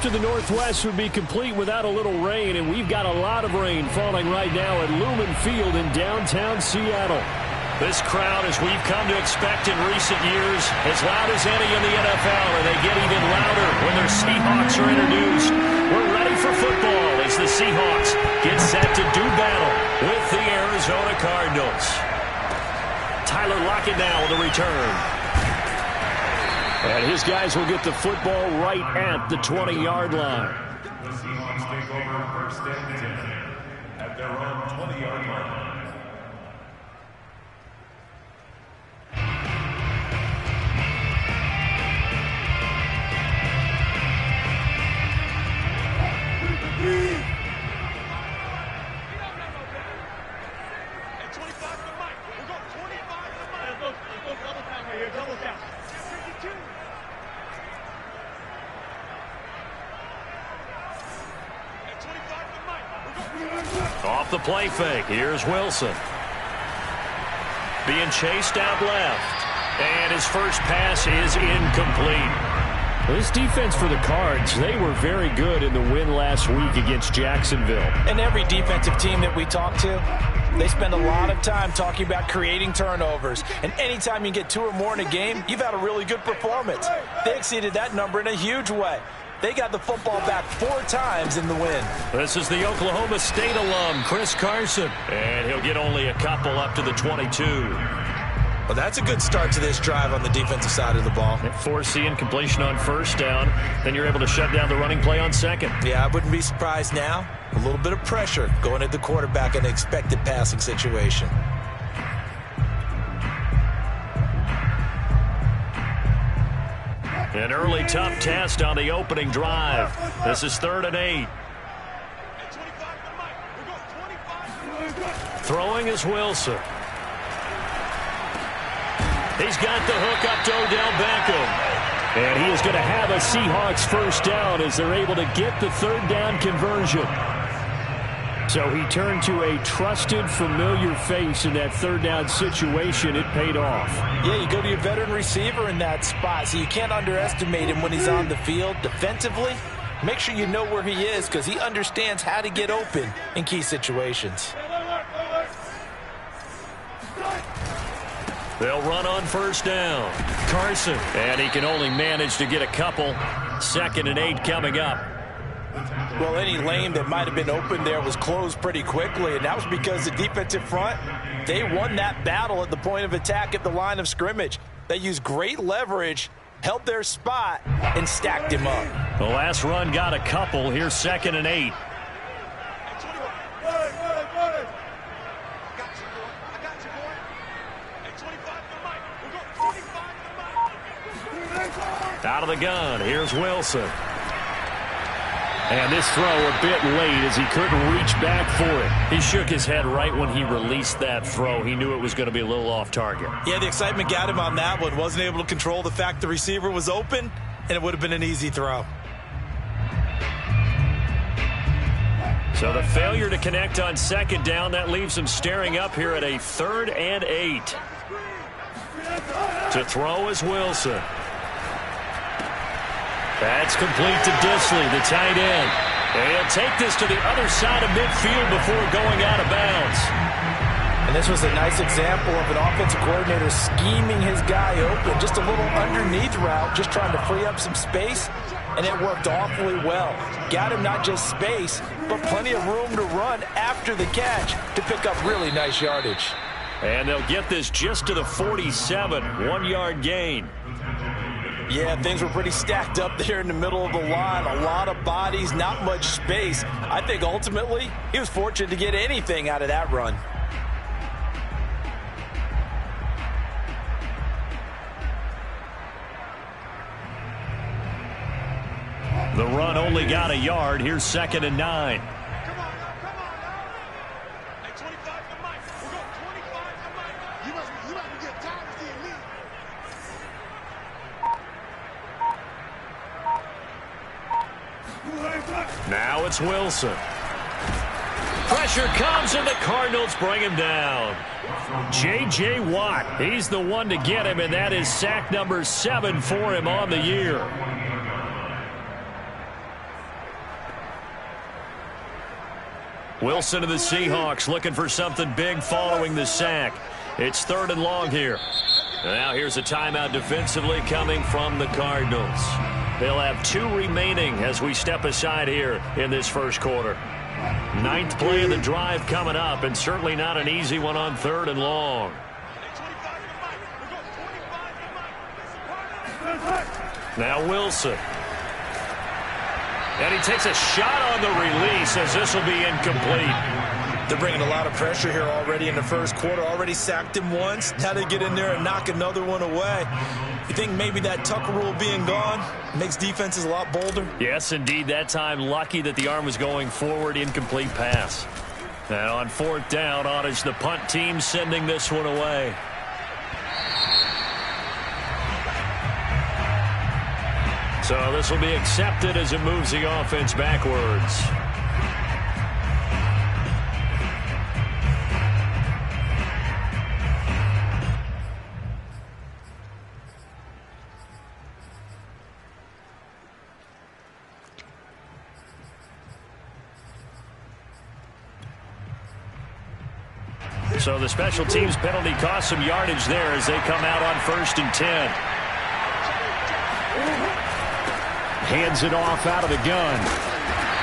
to the northwest would be complete without a little rain, and we've got a lot of rain falling right now at Lumen Field in downtown Seattle. This crowd, as we've come to expect in recent years, as loud as any in the NFL, and they get even louder when their Seahawks are introduced. We're ready for football as the Seahawks get set to do battle with the Arizona Cardinals. Tyler Lockett now with the return. And his guys will get the football right at the 20-yard line. The Seahawks take over first and 10 at their own 20-yard line. Off the play fake. Here's Wilson. Being chased out left. And his first pass is incomplete. This defense for the Cards, they were very good in the win last week against Jacksonville. And every defensive team that we talk to, they spend a lot of time talking about creating turnovers. And anytime you get 2 or more in a game, you've had a really good performance. They exceeded that number in a huge way. They got the football back 4 times in the win. This is the Oklahoma State alum, Chris Carson. And he'll get only a couple up to the 22. Well, that's a good start to this drive on the defensive side of the ball. Forcing completion on first down. Then you're able to shut down the running play on second. Yeah, I wouldn't be surprised now. A little bit of pressure going at the quarterback in an expected passing situation. An early tough test on the opening drive. This is 3rd and 8. Throwing is Wilson. He's got the hook up to Odell Beckham. And he is going to have a Seahawks first down as they're able to get the 3rd down conversion. So he turned to a trusted, familiar face in that 3rd down situation. It paid off. Yeah, you go to your veteran receiver in that spot, so you can't underestimate him when he's on the field. Defensively, make sure you know where he is because he understands how to get open in key situations. They'll run on first down. Carson. And he can only manage to get a couple. 2nd and 8 coming up. Well, any lane that might have been open there was closed pretty quickly, and that was because the defensive front, they won that battle at the point of attack at the line of scrimmage. They used great leverage, held their spot, and stacked him up. The last run got a couple. Here's 2nd and 8. Out of the gun, here's Wilson. And this throw a bit late as he couldn't reach back for it. He shook his head right when he released that throw. He knew it was going to be a little off target. Yeah, the excitement got him on that one. Wasn't able to control the fact the receiver was open, and it would have been an easy throw. So the failure to connect on 2nd down, that leaves him staring up here at a 3rd and 8. To throw is Wilson. That's complete to Disley, the tight end. And he'll take this to the other side of midfield before going out of bounds. And this was a nice example of an offensive coordinator scheming his guy open. Just a little underneath route, just trying to free up some space. And it worked awfully well. Got him not just space, but plenty of room to run after the catch to pick up really nice yardage. And they'll get this just to the 47, 1-yard gain. Yeah, things were pretty stacked up there in the middle of the line. A lot of bodies, not much space. I think ultimately he was fortunate to get anything out of that run. The run only got a yard. Here's 2nd and 9. Now it's Wilson. Pressure comes and the Cardinals bring him down. J.J. Watt, he's the one to get him, and that is sack number 7 for him on the year. Wilson of the Seahawks looking for something big following the sack. It's 3rd and long here. Now here's a timeout defensively coming from the Cardinals. They'll have 2 remaining as we step aside here in this first quarter. 9th play of the drive coming up, and certainly not an easy one on 3rd and long. Now Wilson. And he takes a shot on the release as this will be incomplete. They're bringing a lot of pressure here already in the first quarter. Already sacked him once. Now they get in there and knock another one away. You think maybe that Tucker rule being gone makes defenses a lot bolder? Yes, indeed. That time, lucky that the arm was going forward. Incomplete pass. Now on 4th down, on is the punt team sending this one away. So this will be accepted as it moves the offense backwards. So the special teams penalty cost some yardage there as they come out on 1st and 10. Hands it off out of the gun.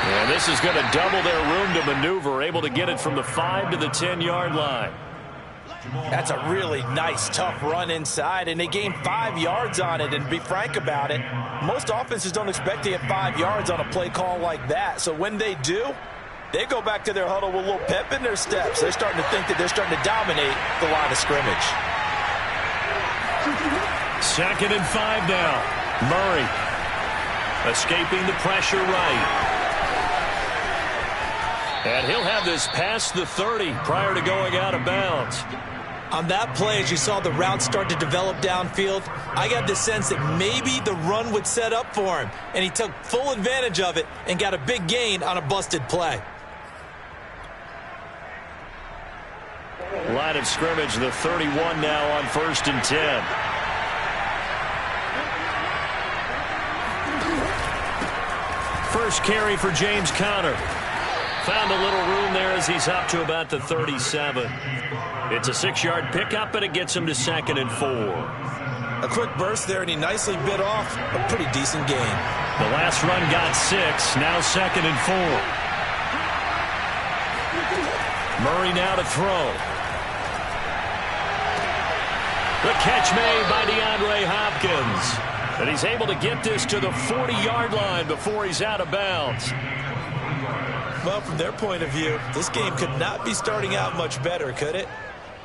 And this is going to double their room to maneuver, able to get it from the 5 to the 10-yard line. That's a really nice, tough run inside, and they gained 5 yards on it. And to be frank about it, most offenses don't expect to get 5 yards on a play call like that. So when they do, they go back to their huddle with a little pep in their steps. They're starting to think that they're starting to dominate the line of scrimmage. 2nd and 5 now. Murray escaping the pressure right. And he'll have this past the 30 prior to going out of bounds. On that play, as you saw the route start to develop downfield, I got the sense that maybe the run would set up for him, and he took full advantage of it and got a big gain on a busted play. Line of scrimmage, the 31 now on 1st and 10. First carry for James Conner. Found a little room there as he's up to about the 37. It's a 6-yard pickup, and it gets him to 2nd and 4. A quick burst there, and he nicely bit off a pretty decent gain. The last run got 6, now 2nd and 4. Murray now to throw. The catch made by DeAndre Hopkins. And he's able to get this to the 40-yard line before he's out of bounds. Well, from their point of view, this game could not be starting out much better, could it?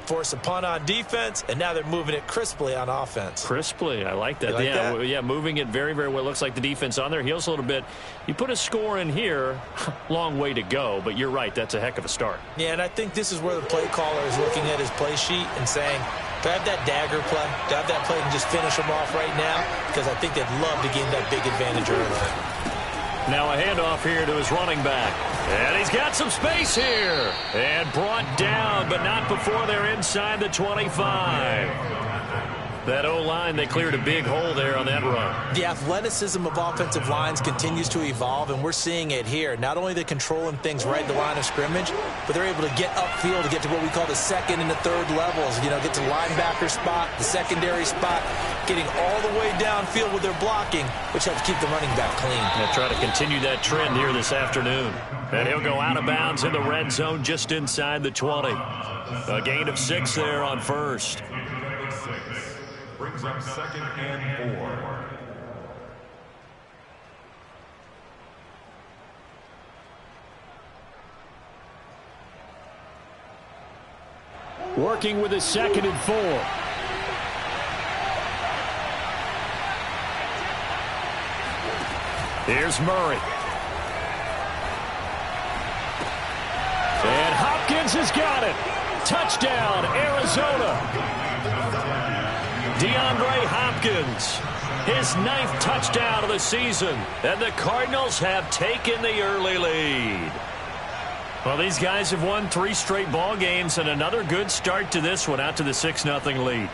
Force a punt on defense, and now they're moving it crisply on offense. Crisply, I like that. You like that? Yeah, moving it very, very well. Looks like the defense on their heels a little bit. You put a score in here, long way to go, but you're right, that's a heck of a start. Yeah, and I think this is where the play caller is looking at his play sheet and saying, do I have that dagger play? Do I have that play and just finish them off right now? Because I think they'd love to gain that big advantage early. Now a handoff here to his running back. And he's got some space here. And brought down, but not before they're inside the 25. That O-line, they cleared a big hole there on that run. The athleticism of offensive lines continues to evolve, and we're seeing it here. Not only they're controlling things right at the line of scrimmage, but they're able to get upfield to get to what we call the 2nd and the 3rd levels. You know, get to linebacker spot, the secondary spot, getting all the way downfield with their blocking, which helps keep the running back clean. They'll try to continue that trend here this afternoon. And he'll go out of bounds in the red zone just inside the 20. A gain of 6 there on 1st. Brings up 2nd and 4. Working with his 2nd and 4. Here's Murray. And Hopkins has got it. Touchdown, Arizona. DeAndre Hopkins, his 9th touchdown of the season, and the Cardinals have taken the early lead. Well, these guys have won 3 straight ball games, and another good start to this one, out to the 6-0 lead.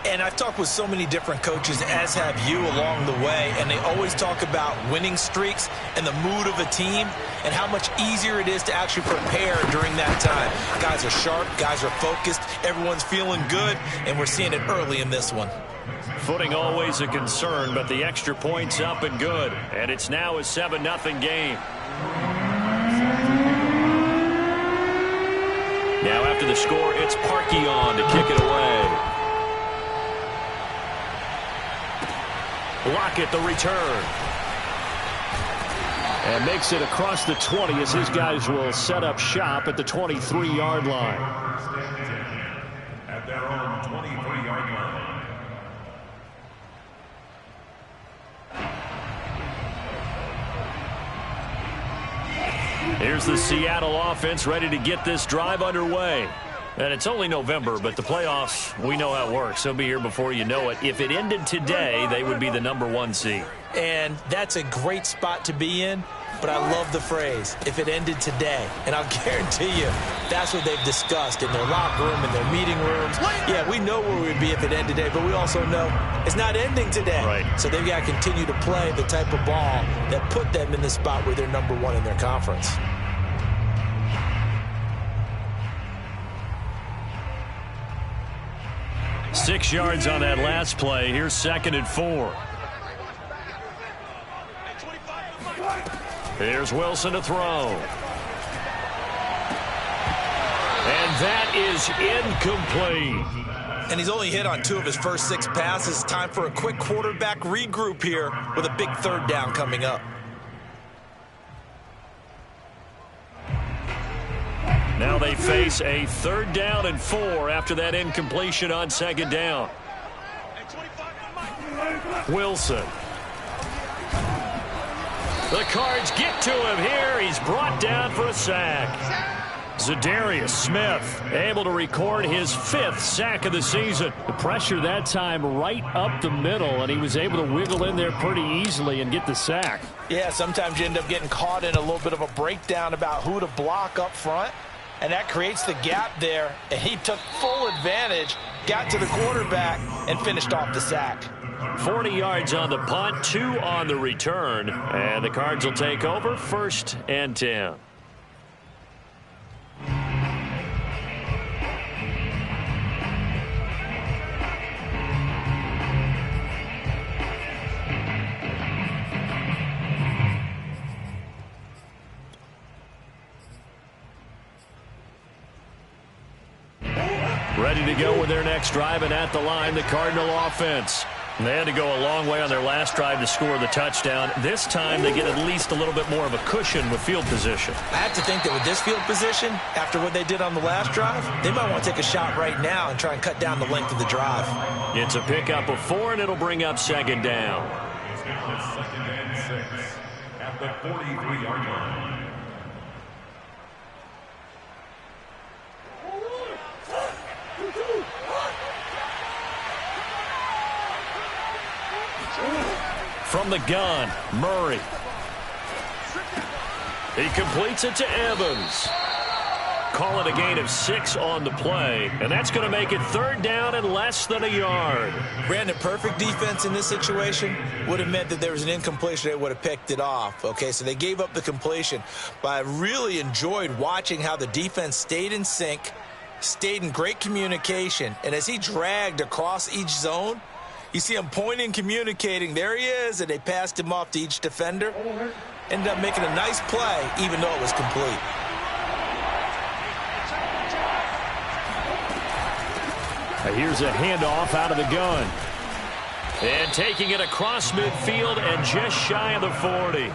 And I've talked with so many different coaches, as have you, along the way, and they always talk about winning streaks and the mood of a team and how much easier it is to actually prepare during that time. Guys are sharp, guys are focused, everyone's feeling good, and we're seeing it early in this one. Footing always a concern, but the extra point's up and good. And it's now a 7-0 game. Now after the score, it's Parkey on to kick it away. Lockett the return. And makes it across the 20 as his guys will set up shop at the 23-yard line. At their own 23-yard line. Here's the Seattle offense ready to get this drive underway. And it's only November, but the playoffs, we know how it works. They'll be here before you know it. If it ended today, they would be the #1 seed. And that's a great spot to be in, but I love the phrase, if it ended today. And I'll guarantee you, that's what they've discussed in their locker room, in their meeting rooms. Yeah, we know where we'd be if it ended today, but we also know it's not ending today. Right. So they've got to continue to play the type of ball that put them in the spot where they're #1 in their conference. Six yards on that last play. Here's 2nd and 4. Here's Wilson to throw. And that is incomplete. And he's only hit on 2 of his first 6 passes. Time for a quick quarterback regroup here with a big 3rd down coming up. Now they face a 3rd down and 4 after that incompletion on 2nd down. Wilson. The Cards get to him here. He's brought down for a sack. Zadarius Smith able to record his 5th sack of the season. The pressure that time right up the middle, and he was able to wiggle in there pretty easily and get the sack. Yeah, sometimes you end up getting caught in a little bit of a breakdown about who to block up front, and that creates the gap there, and he took full advantage, got to the quarterback, and finished off the sack. 40 yards on the punt, 2 on the return, and the Cards will take over 1st and 10. Ready to go with their next drive, and at the line, the Cardinal offense. They had to go a long way on their last drive to score the touchdown. This time, they get at least a little bit more of a cushion with field position. I have to think that with this field position, after what they did on the last drive, they might want to take a shot right now and try and cut down the length of the drive. It's a pickup of 4, and it'll bring up 2nd down. 2nd and 6 at the 43-yard line. From the gun, Murray. He completes it to Evans. Call it a gain of 6 on the play, and that's going to make it 3rd down and less than a yard. Brandon, perfect defense in this situation would have meant that there was an incompletion. They would have picked it off. Okay, so they gave up the completion, but I really enjoyed watching how the defense stayed in sync, stayed in great communication, and as he dragged across each zone, you see him pointing, communicating. There he is, and they passed him off to each defender. Ended up making a nice play, even though it was complete. Here's a handoff out of the gun. And taking it across midfield and just shy of the 40.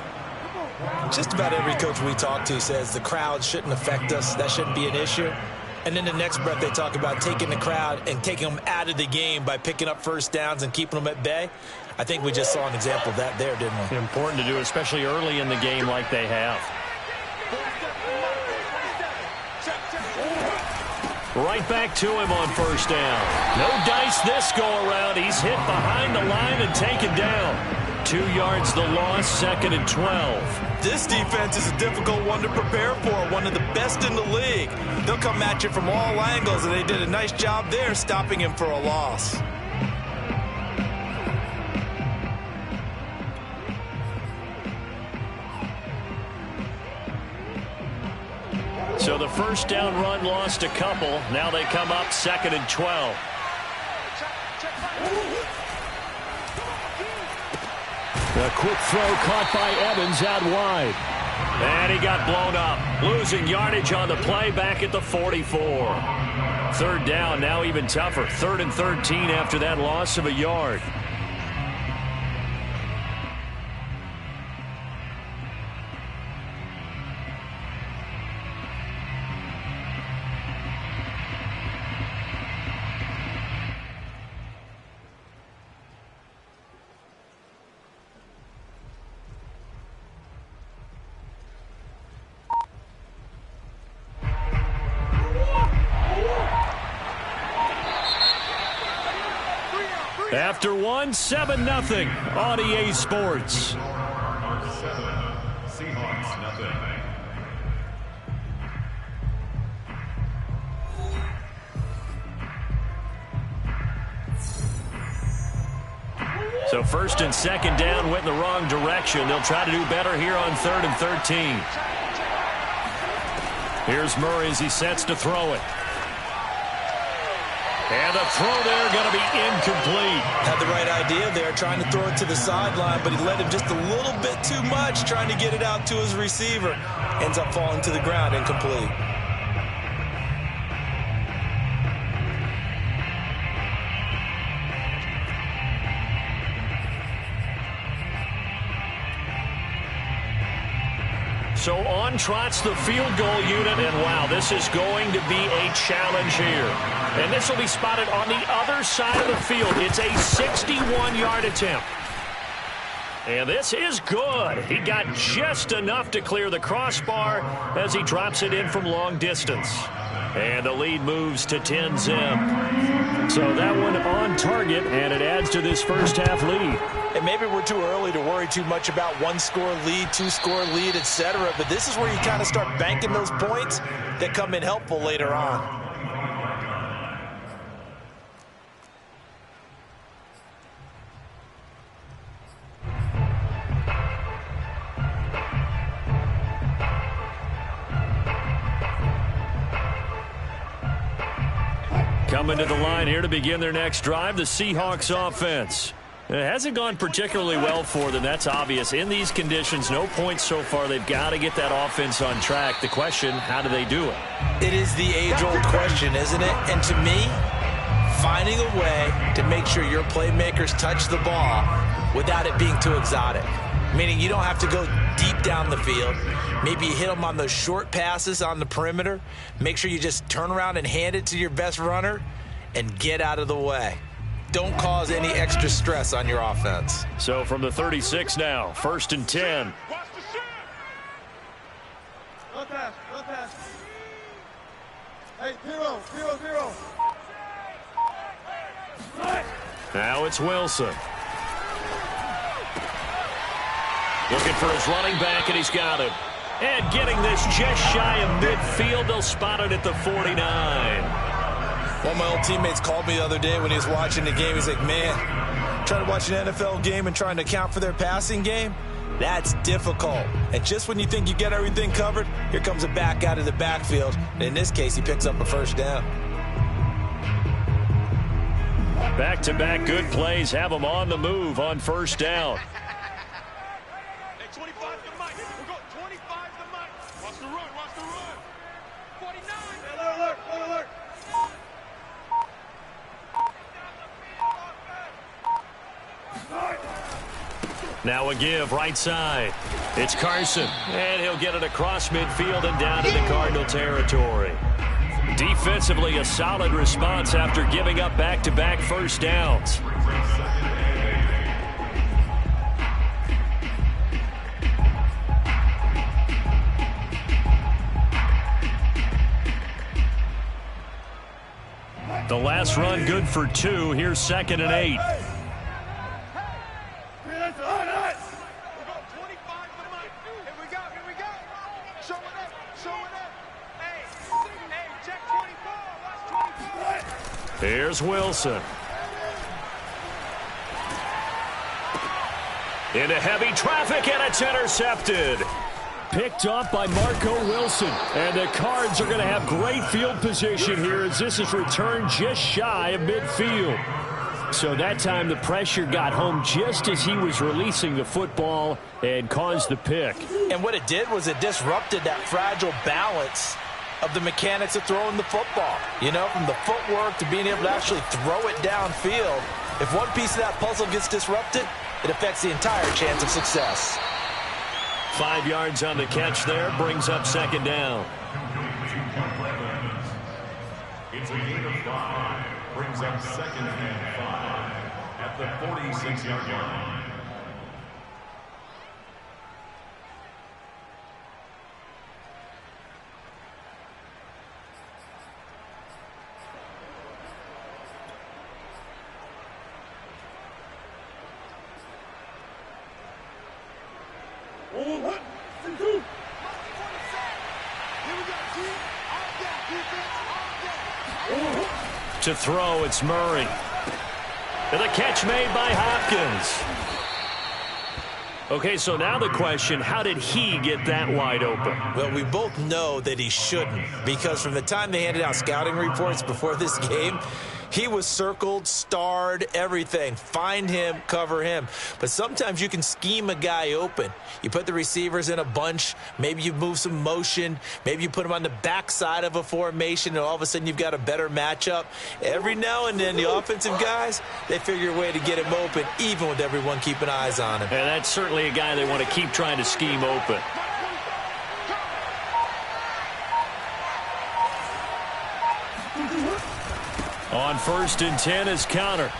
Just about every coach we talk to says the crowd shouldn't affect us. That shouldn't be an issue. And then the next breath they talk about taking the crowd and taking them out of the game by picking up 1st downs and keeping them at bay. I think we just saw an example of that there, didn't we? Important to do, especially early in the game like they have. Right back to him on 1st down. No dice this go around. He's hit behind the line and taken down. 2 yards the loss, 2nd and 12. This defense is a difficult one to prepare for, one of the best in the league. They'll come at you from all angles, and they did a nice job there stopping him for a loss. So the first down run lost a couple. Now they come up 2nd and 12. A quick throw caught by Evans out wide. And he got blown up. Losing yardage on the play back at the 44. 3rd down, now even tougher. 3rd and 13 after that loss of a yard. After one, 7-0 on EA Sports. Number 7, Seahawks, nothing. So 1st and 2nd down went in the wrong direction. They'll try to do better here on 3rd and 13. Here's Murray as he sets to throw it. And the throw there going to be incomplete. Had the right idea there, trying to throw it to the sideline, but he led him just a little bit too much, trying to get it out to his receiver. Ends up falling to the ground, incomplete. So on trots the field goal unit, and wow, this is going to be a challenge here. And this will be spotted on the other side of the field. It's a 61-yard attempt. And this is good. He got just enough to clear the crossbar as he drops it in from long distance. And the lead moves to 10-zip. So that one on target, and it adds to this first half lead. And maybe we're too early to worry too much about 1-score lead, 2-score lead, etc. But this is where you kind of start banking those points that come in helpful later on. Coming to the line here to begin their next drive, the Seahawks offense. It hasn't gone particularly well for them. That's obvious. In these conditions, no points so far. They've got to get that offense on track. The question, how do they do it? It is the age-old question, isn't it? And to me, finding a way to make sure your playmakers touch the ball without it being too exotic. Meaning you don't have to go deep down the field. Maybe you hit them on those short passes on the perimeter. Make sure you just turn around and hand it to your best runner and get out of the way. Don't cause any extra stress on your offense. So from the 36 now, 1st and 10. One pass. Hey, zero. Now it's Wilson. Looking for his running back, and he's got him. And getting this just shy of midfield. They'll spot it at the 49. One of my old teammates called me the other day when he was watching the game. He's like, man, trying to watch an NFL game and trying to account for their passing game, that's difficult. And just when you think you get everything covered, here comes a back out of the backfield. And in this case, he picks up a first down. Back-to-back good plays have them on the move on first down. Hey, 25 to Mike. We're going 25 to Mike. Watch the run. 49. Alert. Now a give right side. It's Carson, and he'll get it across midfield and down into Cardinal territory. Defensively, a solid response after giving up back-to-back first downs. The last run good for 2. Here's 2nd and 8. Here's Wilson. Into heavy traffic, and it's intercepted. picked off by Marco Wilson. And the Cards are going to have great field position here as this is returned just shy of midfield. So that time the pressure got home just as he was releasing the football and caused the pick. And what it did was it disrupted that fragile balance of the mechanics of throwing the football. You know, from the footwork to being able to actually throw it downfield. If one piece of that puzzle gets disrupted, it affects the entire chance of success. 5 yards on the catch there, brings up second down. It's a gain of 5. Brings up second and 5 at the 46-yard line. To throw, it's Murray. And the catch made by Hopkins. Okay, so now the question, how did he get that wide open? Well, we both know that he shouldn't, because from the time they handed out scouting reports before this game, he was circled, starred, everything. Find him, cover him. But sometimes you can scheme a guy open. You put the receivers in a bunch. Maybe you move some motion. Maybe you put them on the backside of a formation, and all of a sudden you've got a better matchup. Every now and then, the offensive guys, they figure a way to get him open, even with everyone keeping eyes on him. And that's certainly a guy they want to keep trying to scheme open. On 1st and 10 is Counter.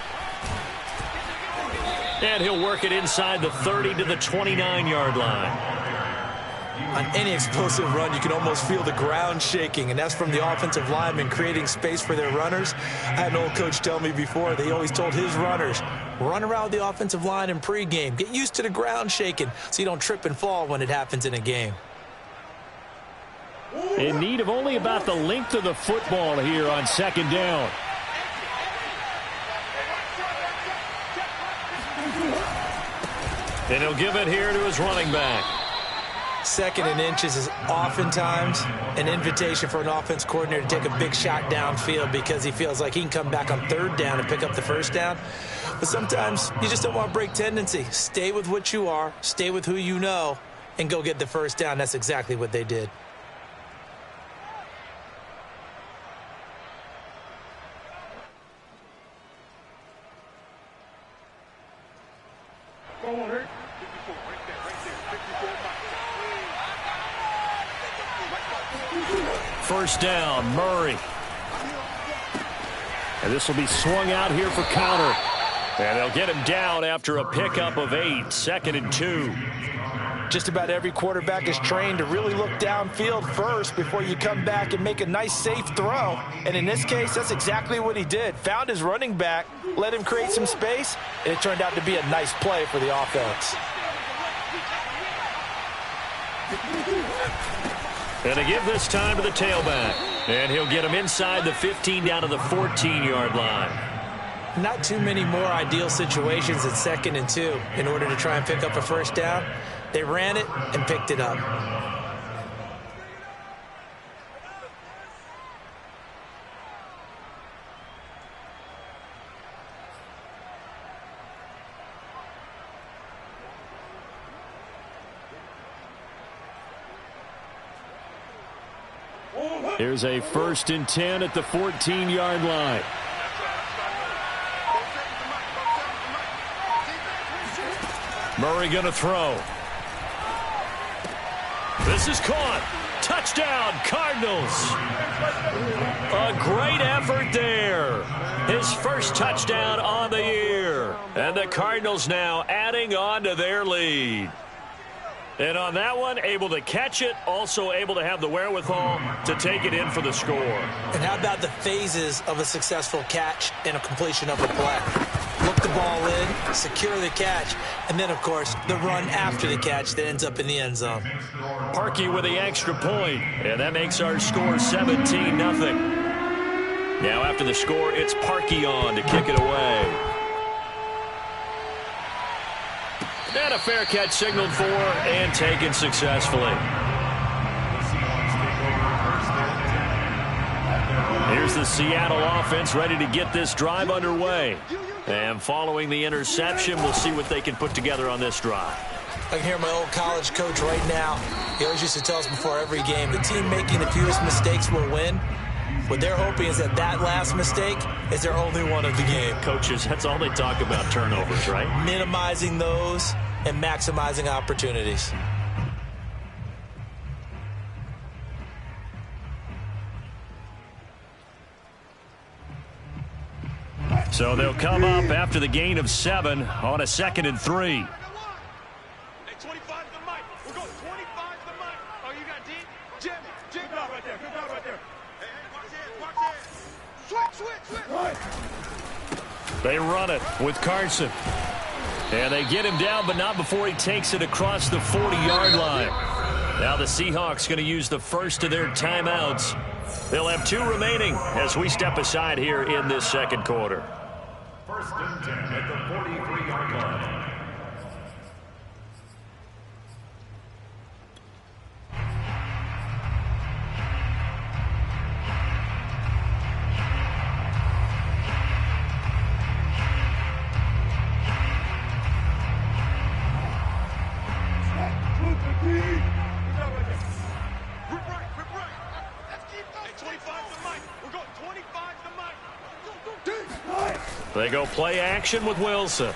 And he'll work it inside the 30 to the 29-yard line. On any explosive run, you can almost feel the ground shaking, and that's from the offensive linemen creating space for their runners. I had an old coach tell me before, they always told his runners, run around the offensive line in pregame. Get used to the ground shaking so you don't trip and fall when it happens in a game. In need of only about the length of the football here on 2nd down. And he'll give it here to his running back. 2nd and inches is oftentimes an invitation for an offense coordinator to take a big shot downfield because he feels like he can come back on 3rd down and pick up the 1st down. But sometimes you just don't want to break tendency. Stay with what you are, stay with who you know, and go get the 1st down. That's exactly what they did. First down, Murray. And this will be swung out here for Counter. And they'll get him down after a pickup of 8, 2nd and 2. Just about every quarterback is trained to really look downfield first before you come back and make a nice, safe throw. And in this case, that's exactly what he did. Found his running back, let him create some space, and it turned out to be a nice play for the offense. And to give this time to the tailback. And he'll get him inside the 15 down to the 14-yard line. Not too many more ideal situations at 2nd and 2 in order to try and pick up a 1st down. They ran it and picked it up. Here's a 1st and 10 at the 14-yard line. Murray going to throw. This is caught. Touchdown, Cardinals. A great effort there. His first touchdown on the year. And the Cardinals now adding on to their lead. And on that one, able to catch it, also able to have the wherewithal to take it in for the score. And how about the phases of a successful catch and a completion of a play? Look the ball in, secure the catch, and then, of course, the run after the catch that ends up in the end zone. Parkey with the extra point, and that makes our score 17-0. Now after the score, it's Parkey on to kick it away. And a fair catch signaled for and taken successfully. Here's the Seattle offense ready to get this drive underway. And following the interception, we'll see what they can put together on this drive. I can hear my old college coach right now. He always used to tell us before every game, the team making the fewest mistakes will win. What they're hoping is that last mistake is their only one of the game. Coaches, that's all they talk about, turnovers, right? Minimizing those and maximizing opportunities. So they'll come up after the gain of 7 on a 2nd and 3. Hey, 25 to the mic. We're going 25 to the mic. Oh, you got D? Jim. Good job right there. Good job right there. Hey, watch it. Watch it. Switch. They run it with Carson. And they get him down, but not before he takes it across the 40-yard line. Now the Seahawks going to use the first of their timeouts. They'll have 2 remaining as we step aside here in this second quarter. First and 10 at the 43-yard line. They go play action with Wilson.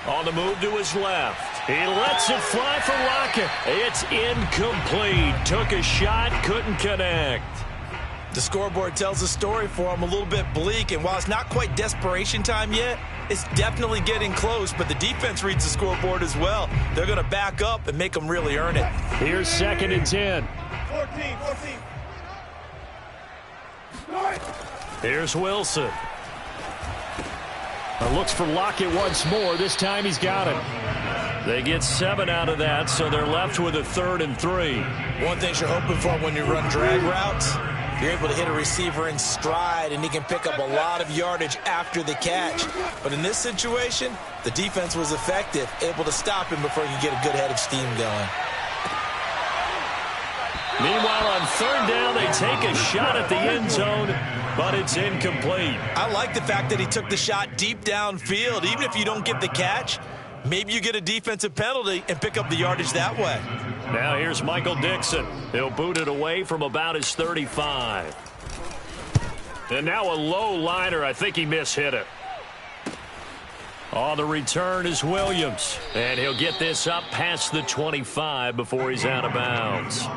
On the move to his left. He lets it fly for Lockett. It's incomplete. Took a shot, couldn't connect. The scoreboard tells a story for him, a little bit bleak, and while it's not quite desperation time yet, it's definitely getting close, but the defense reads the scoreboard as well. They're going to back up and make them really earn it. Here's 2nd and 10. 14. Here's Wilson. Looks for Lockett once more. This time he's got it. They get 7 out of that, so they're left with a 3rd and 3. One thing you're hoping for when you run drag routes, you're able to hit a receiver in stride, and he can pick up a lot of yardage after the catch. But in this situation, the defense was effective, able to stop him before he could get a good head of steam going. Meanwhile, on 3rd down, they take a shot at the end zone, but it's incomplete. I like the fact that he took the shot deep downfield. Even if you don't get the catch, maybe you get a defensive penalty and pick up the yardage that way. Now here's Michael Dixon. He'll boot it away from about his 35. And now a low liner. I think he mishit it. On the return is Williams. And he'll get this up past the 25 before he's out of bounds.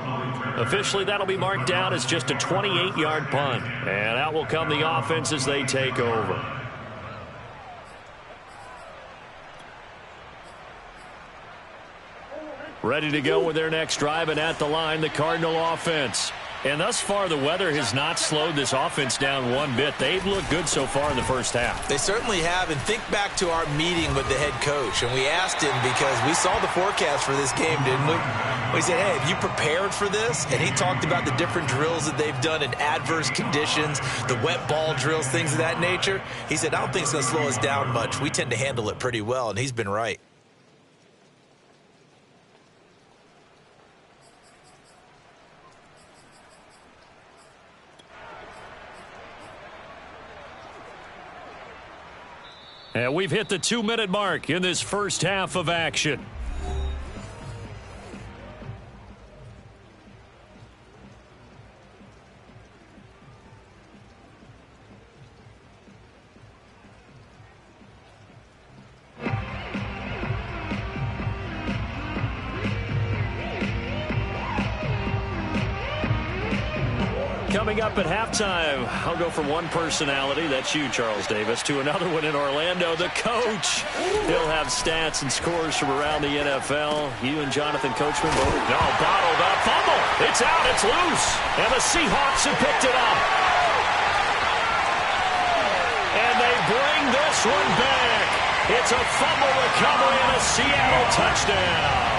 Officially, that'll be marked down as just a 28-yard punt. And out will come the offense as they take over. Ready to go with their next drive, and at the line, the Cardinal offense. And thus far, the weather has not slowed this offense down one bit. They've looked good so far in the first half. They certainly have, and think back to our meeting with the head coach, and we asked him because we saw the forecast for this game, didn't we? We said, hey, have you prepared for this? And he talked about the different drills that they've done in adverse conditions, the wet ball drills, things of that nature. He said, I don't think it's going to slow us down much. We tend to handle it pretty well, and he's been right. And we've hit the 2-minute mark in this first half of action. Coming up at halftime, I'll go from one personality, that's you, Charles Davis, to another one in Orlando, the coach. He'll have stats and scores from around the NFL. You and Jonathan Coachman both. No, bottled up, fumble. It's out, it's loose. And the Seahawks have picked it up. And they bring this one back. It's a fumble recovery and a Seattle touchdown.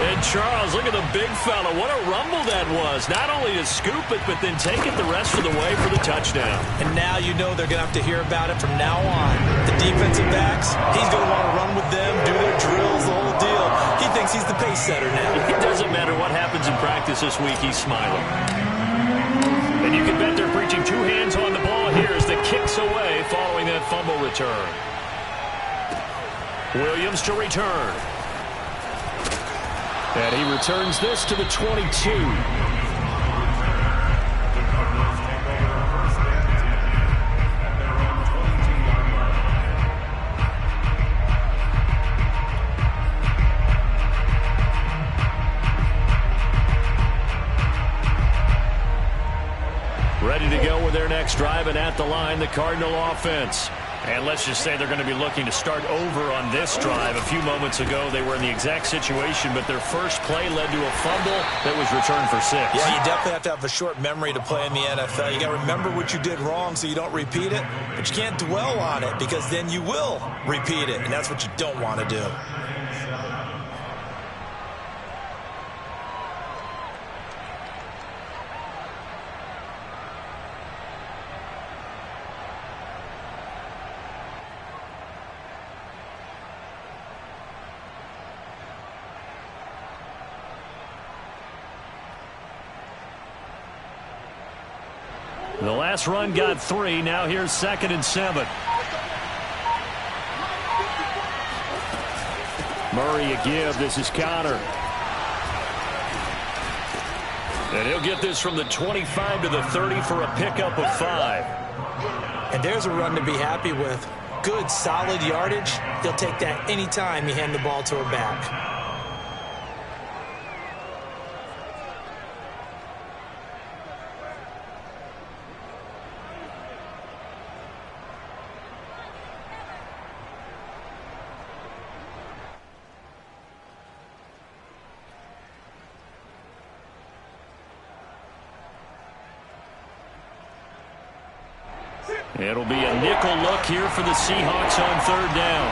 And Charles, look at the big fella. What a rumble that was. Not only to scoop it, but then take it the rest of the way for the touchdown. And now you know they're going to have to hear about it from now on. The defensive backs, he's going to want to run with them, do their drills, the whole deal. He thinks thinks he's the pace setter now. It doesn't matter what happens in practice this week, he's smiling. And you can bet they're preaching two hands on the ball here as the kick's away following that fumble return. Williams to return. And he returns this to the 22. Ready to go with their next drive, and at the line, the Cardinal offense. And let's just say they're going to be looking to start over on this drive. A few moments ago, they were in the exact situation, but their first play led to a fumble that was returned for 6. Yeah, you definitely have to have a short memory to play in the NFL. You got to remember what you did wrong so you don't repeat it, but you can't dwell on it because then you will repeat it, and that's what you don't want to do. The last run got 3. Now here's 2nd and 7. Murray a give. This is Connor. And he'll get this from the 25 to the 30 for a pickup of 5. And there's a run to be happy with. Good, solid yardage. He'll take that anytime you hand the ball to a back. It'll be a nickel look here for the Seahawks on 3rd down.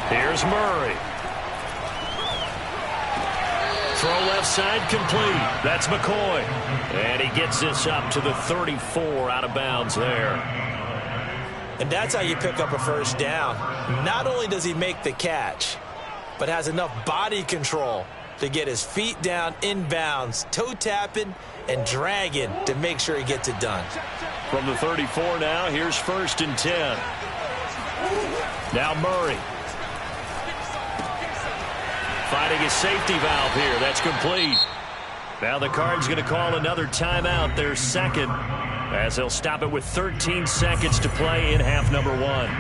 Here's Murray. Throw left side complete. That's McCoy. And he gets this up to the 34 out of bounds there. And that's how you pick up a first down. Not only does he make the catch, but has enough body control to get his feet down inbounds, toe tapping and dragging to make sure he gets it done. From the 34 now, here's 1st and 10. Now Murray. Finding his safety valve here. That's complete. Now the Cards going to call another timeout, their 2nd, as they'll stop it with 13 seconds to play in half number 1.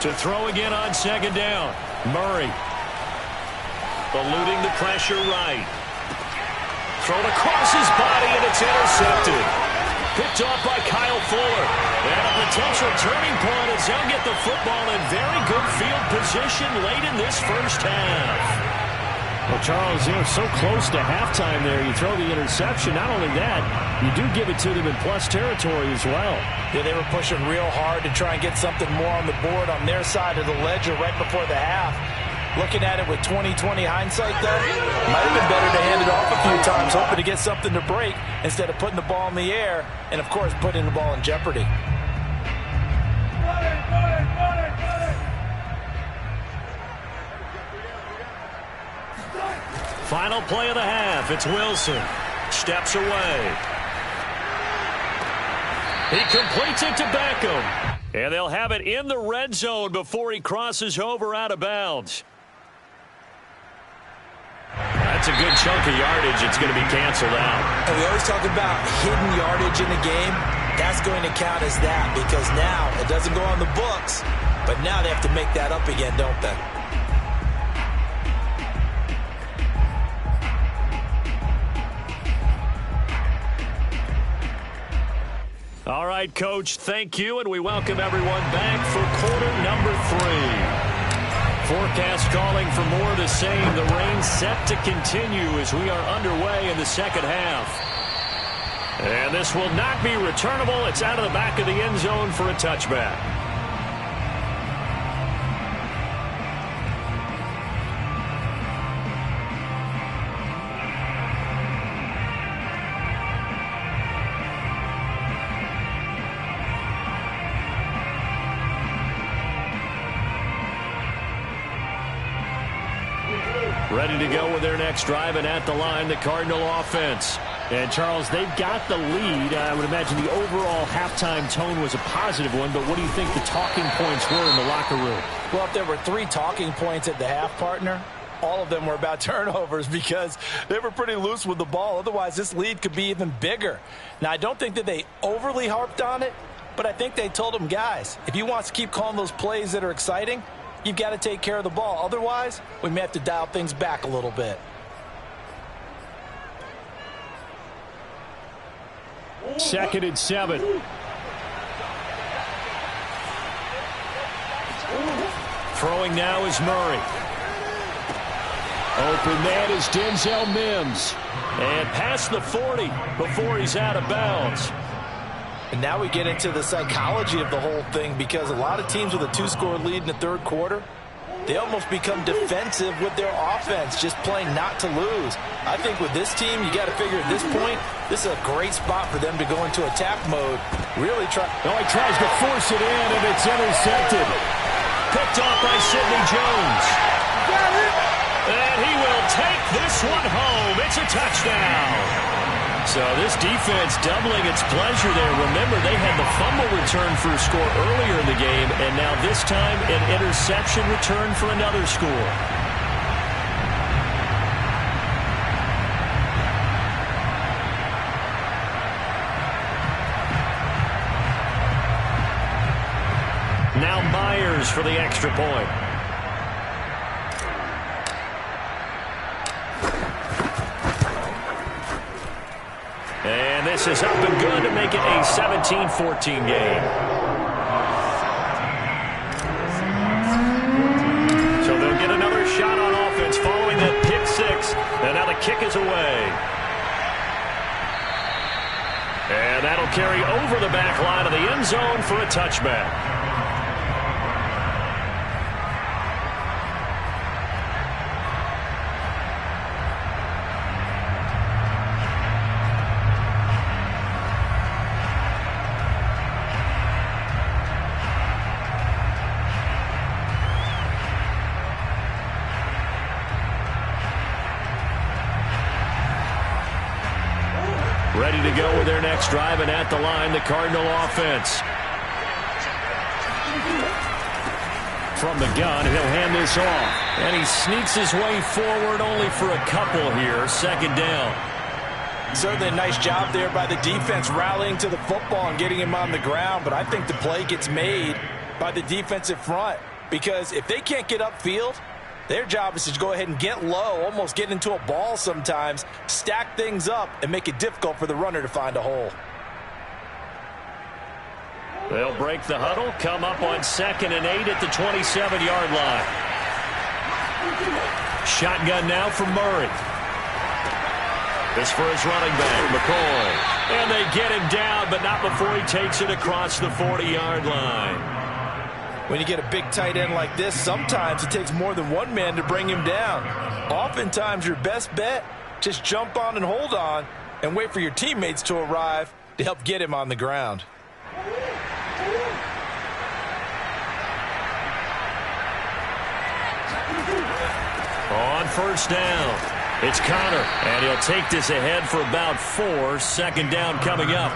To throw again on 2nd down. Murray. Eluding the pressure right. Thrown across his body, and it's intercepted. Picked off by Kyle Fuller. And a potential turning point as they'll get the football in very good field position late in this first half. Well, Charles, you know, so close to halftime there. You throw the interception. Not only that, you do give it to them in plus territory as well. Yeah, they were pushing real hard to try and get something more on the board on their side of the ledger right before the half. Looking at it with 20/20 hindsight, though, might have been better to hand it off a few times, hoping to get something to break instead of putting the ball in the air and, of course, putting the ball in jeopardy. Final play of the half. It's Wilson. Steps away. He completes it to Beckham. And they'll have it in the red zone before he crosses over out of bounds. That's a good chunk of yardage. It's going to be canceled out. And we always talk about hidden yardage in the game. That's going to count as that because now it doesn't go on the books, but now they have to make that up again, don't they? All right. right, Coach. Thank you, and we welcome everyone back for quarter number 3. Forecast calling for more of the same. The rain set to continue as we are underway in the second half. And this will not be returnable. It's out of the back of the end zone for a touchback. Ready to go with their next drive, and at the line, the Cardinal offense. And, Charles, they've got the lead. I would imagine the overall halftime tone was a positive one, but what do you think the talking points were in the locker room? Well, if there were 3 talking points at the half, partner, all of them were about turnovers because they were pretty loose with the ball. Otherwise, this lead could be even bigger. Now, I don't think that they overly harped on it, but I think they told them, guys, if you want to keep calling those plays that are exciting, you've got to take care of the ball. Otherwise, we may have to dial things back a little bit. Second and 7. Throwing now is Murray. Open man is Denzel Mims. And past the 40 before he's out of bounds. And now we get into the psychology of the whole thing, because a lot of teams with a 2-score lead in the third quarter, they almost become defensive with their offense, just playing not to lose. I think with this team, you got to figure at this point, this is a great spot for them to go into attack mode. Really try. Oh, he tries to force it in, and it's intercepted. Picked off by Sidney Jones. And he will take this one home. It's a touchdown. So this defense doubling its pleasure there. Remember, they had the fumble return for a score earlier in the game, and now this time an interception return for another score. Now Myers for the extra point. And this is up and good to make it a 17-14 game. So they'll get another shot on offense following that pick 6. And now the kick is away. And that'll carry over the back line of the end zone for a touchback. Ready to go with their next drive, and at the line, the Cardinal offense. From the gun, he'll hand this off. And he sneaks his way forward only for a couple here. Second down. Certainly a nice job there by the defense rallying to the football and getting him on the ground. But I think the play gets made by the defensive front, because if they can't get upfield, their job is to go ahead and get low, almost get into a ball sometimes, stack things up, and make it difficult for the runner to find a hole. They'll break the huddle, come up on 2nd and 8 at the 27-yard line. Shotgun now for Murray. This for his running back, McCoy. And they get him down, but not before he takes it across the 40-yard line. When you get a big tight end like this, sometimes it takes more than one man to bring him down. Oftentimes, your best bet, just jump on and hold on and wait for your teammates to arrive to help get him on the ground. On first down, it's Connor, and he'll take this ahead for about 4. Second down coming up.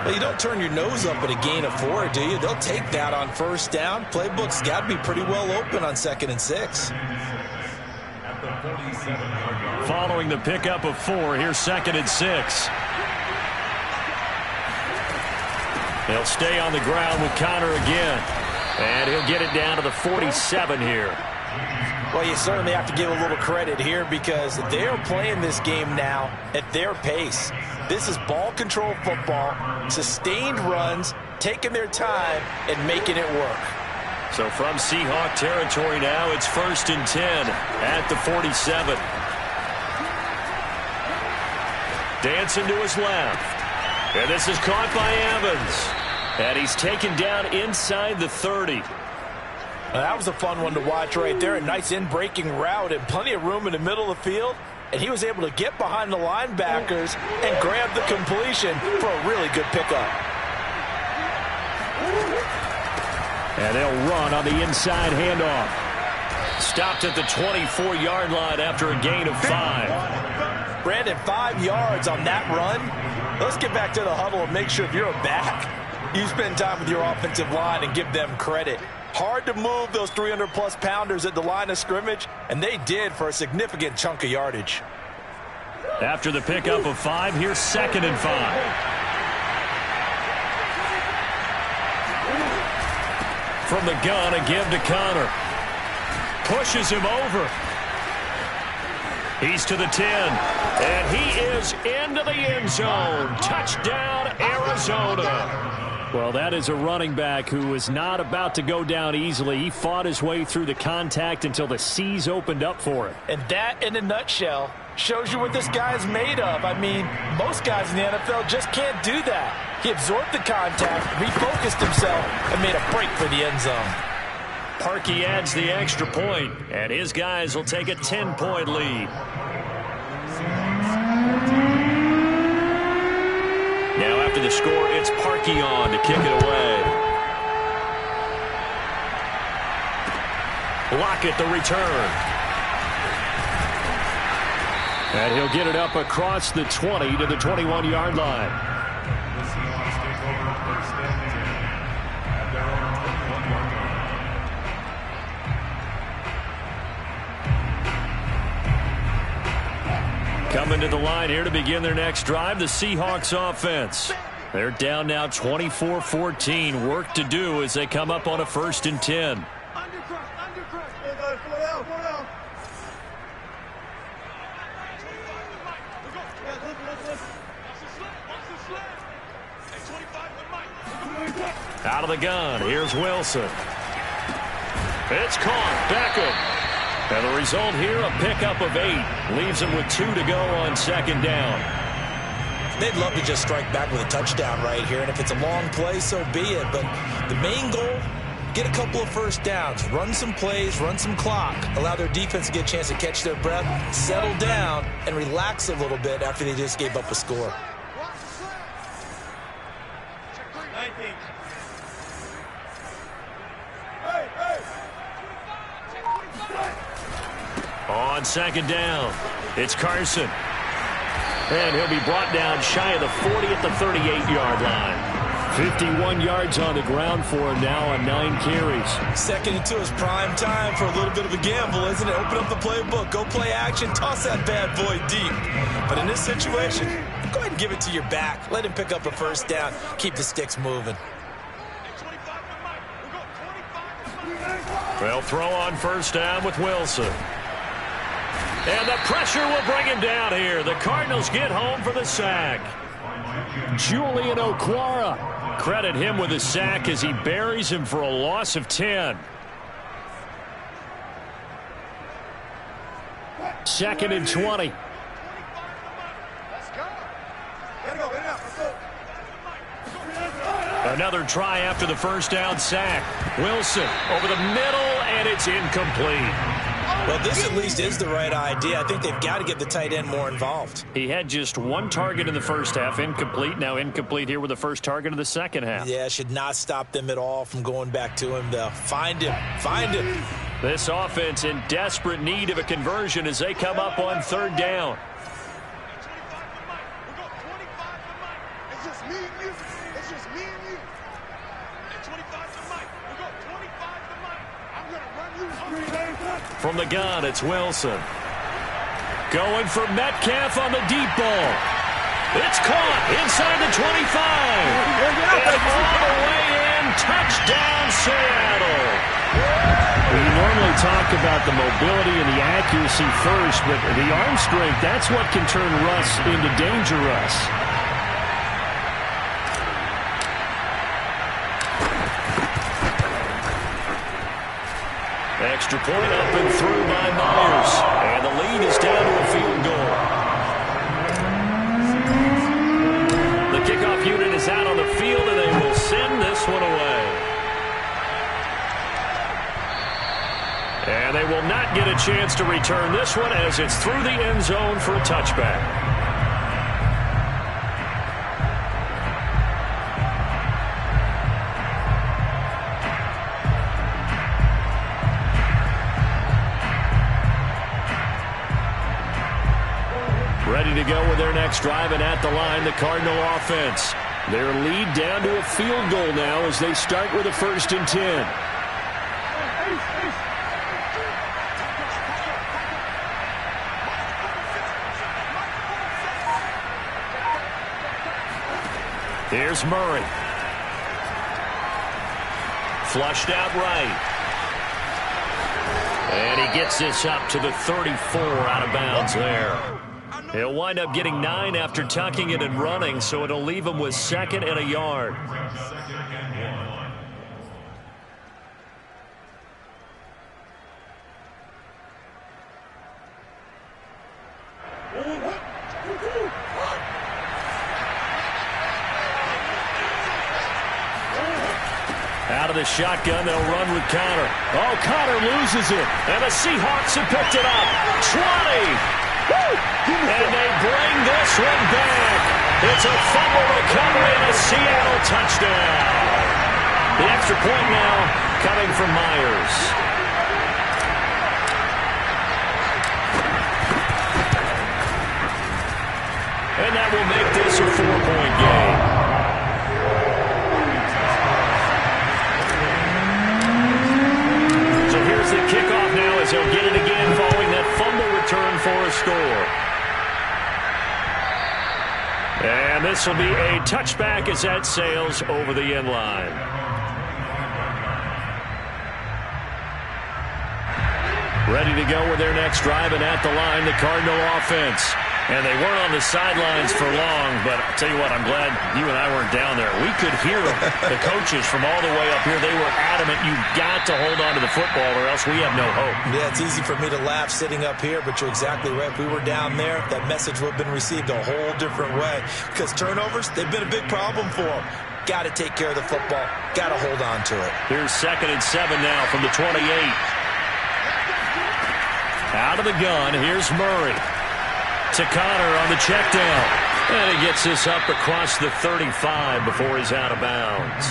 Well, you don't turn your nose up at a gain of 4, do you? They'll take that on first down. Playbook's got to be pretty well open on 2nd and 6. Following the pickup of 4, here's 2nd and 6. He'll stay on the ground with Connor again. And he'll get it down to the 47 here. Well, you certainly have to give a little credit here because they're playing this game now at their pace. This is ball control football, sustained runs, taking their time and making it work. So from Seahawk territory now, it's 1st and 10 at the 47. Dancing to his left. And this is caught by Evans. And he's taken down inside the 30. That was a fun one to watch right there. A nice in-breaking route and plenty of room in the middle of the field. And he was able to get behind the linebackers and grab the completion for a really good pickup. And they'll run on the inside handoff. Stopped at the 24-yard line after a gain of 5. Brandon, 5 yards on that run. Let's get back to the huddle and make sure if you're back, you spend time with your offensive line and give them credit. Hard to move those 300-plus pounders at the line of scrimmage, and they did for a significant chunk of yardage. After the pickup of 5, here's 2nd and 5. From the gun, a give to Connor. Pushes him over. He's to the 10, and he is into the end zone. Touchdown, Arizona. Well, that is a running back who is not about to go down easily. He fought his way through the contact until the seas opened up for him. And that, in a nutshell, shows you what this guy is made of. I mean, most guys in the NFL just can't do that. He absorbed the contact, refocused himself, and made a break for the end zone. Parkey adds the extra point, and his guys will take a 10-point lead. Now after the score, it's Parkey on to kick it away. Lockett the return. And he'll get it up across the 20 to the 21-yard line. Coming to the line here to begin their next drive, the Seahawks offense. They're down now 24-14. Work to do as they come up on a 1st and 10. Out of the gun, here's Wilson. It's caught, Beckham. And the result here, a pickup of 8. Leaves them with 2 to go on 2nd down. They'd love to just strike back with a touchdown right here. And if it's a long play, so be it. But the main goal, get a couple of first downs. Run some plays, run some clock. Allow their defense to get a chance to catch their breath, settle down, and relax a little bit after they just gave up a score. On 2nd down, it's Carson. And he'll be brought down shy of the 40 at the 38-yard line. 51 yards on the ground for him now on 9 carries. 2nd and 2 is prime time for a little bit of a gamble, isn't it? Open up the playbook, go play action, toss that bad boy deep. But in this situation, go ahead and give it to your back. Let him pick up a first down. Keep the sticks moving. They'll throw on 1st down with Wilson. And the pressure will bring him down here. The Cardinals get home for the sack. Julian Okwara. Credit him with a sack as he buries him for a loss of 10. 2nd and 20. Another try after the 1st down sack. Wilson over the middle, and it's incomplete. Well, this at least is the right idea. I think they've got to get the tight end more involved. He had just 1 target in the 1st half, incomplete. Now incomplete here with the 1st target of the 2nd half. Yeah, should not stop them at all from going back to him, though. Find him. Find him. This offense in desperate need of a conversion as they come up on 3rd down. It's just me and you. It's just me and you. At 25 to Mike. We go 25 to Mike. I'm going to run you. From the gun, it's Wilson. Going for Metcalf on the deep ball. It's caught inside the 25. And all the way in, touchdown Seattle. We normally talk about the mobility and the accuracy first, but the arm strength, that's what can turn Russ into danger Russ. Extra point up and through by Myers. And the lead is down to a field goal. The kickoff unit is out on the field, and they will send this one away. And they will not get a chance to return this one as it's through the end zone for a touchback. Ready to go with their next drive, and at the line, the Cardinal offense. Their lead down to a field goal now as they start with a 1st and 10. Here's Murray. Flushed out right. And he gets this up to the 34 out of bounds there. He'll wind up getting 9 after tucking it and running, so it'll leave him with 2nd and a yard. Out of the shotgun, they'll run with Conner. Oh, Conner loses it, and the Seahawks have picked it up. 20! And they bring this one back. It's a fumble recovery and a Seattle touchdown. The extra point now coming from Myers. And that will make this a 4-point game. So here's the kickoff now as they'll get it again following that fumble return for a score. And this will be a touchback as that sails over the end line. Ready to go with their next drive, and at the line, the Cardinal offense. And they weren't on the sidelines for long, but I'll tell you what, I'm glad you and I weren't down there. We could hear them, the coaches from all the way up here. They were adamant, you've got to hold on to the football or else we have no hope. Yeah, it's easy for me to laugh sitting up here, but you're exactly right. If we were down there, that message would have been received a whole different way. Because turnovers, they've been a big problem for them. Got to take care of the football. Got to hold on to it. Here's 2nd and 7 now from the 28. Out of the gun, here's Murray. To Conner on the check down. And he gets this up across the 35 before he's out of bounds.